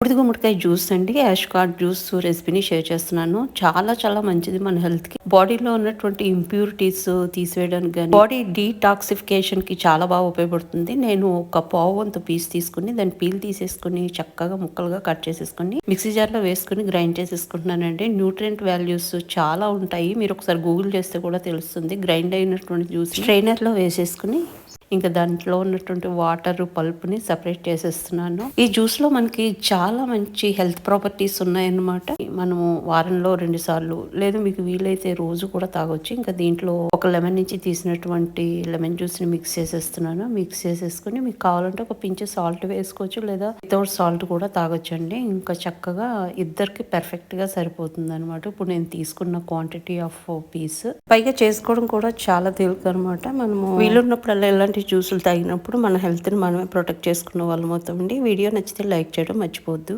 బూడిద గుమ్మడికాయ జ్యూస్ అండి. యాష్ కార్డ్ జ్యూస్ రెసిపీని షేర్ చేస్తున్నాను. చాలా చాలా మంచిది మన హెల్త్‌కి. బాడీలో ఉన్నటువంటి ఇంప్యూరిటీస్ తీసివేయడానికి గాని, బాడీ డీటాక్సిఫికేషన్‌కి చాలా బాగా ఉపయోగపడుతుంది. నేను ఒక పావు వంతు పీస్ తీసుకొని దాన్ని పీల్ తీసేసుకొని చక్కగా ముక్కలుగా కట్ చేసేసుకొని మిక్సీ జార్‌లో వేసుకొని గ్రైండ్ చేసేసుకుంటున్నానండి. న్యూట్రియంట్ వాల్యూస్ చాలా ఉంటాయి. మీరు ఒకసారి గూగుల్ చేస్తే కూడా తెలుస్తుంది. గ్రైండ్ అయినటువంటి జ్యూస్ స్ట్రైనర్‌లో వేసేసుకొని ఇంకా దాంట్లో ఉన్నటువంటి వాటర్ పల్ప్ని సపరేట్ చేసేస్తున్నాను. ఈ జ్యూస్లో మనకి చాలా మంచి హెల్త్ ప్రాపర్టీస్ ఉన్నాయన్నమాట. మనము వారంలో 2 సార్లు లేదు మీకు వీలైతే రోజు కూడా తాగొచ్చు. ఇంకా దీంట్లో ఒక లెమన్ నుంచి తీసినటువంటి లెమన్ జ్యూస్ని మిక్స్ చేసేస్తున్నాను. మిక్స్ చేసేసుకుని మీకు కావాలంటే ఒక పించ్ సాల్ట్ వేసుకోవచ్చు, లేదా వితౌట్ సాల్ట్ కూడా తాగొచ్చు అండి. ఇంకా చక్కగా ఇద్దరికి పర్ఫెక్ట్ గా సరిపోతుంది అనమాట. ఇప్పుడు నేను తీసుకున్న క్వాంటిటీ ఆఫ్ పీస్ పైగా చేసుకోవడం కూడా చాలా తేలిక అనమాట. మనము వీలున్నప్పుడల్లా ఇలాంటి జ్యూసులు తాగినప్పుడు మన హెల్త్ని మనమే ప్రొటెక్ట్ చేసుకున్న వాళ్ళం అవుతామండి. వీడియో నచ్చితే లైక్ చేయడం మర్చిపోవద్దు.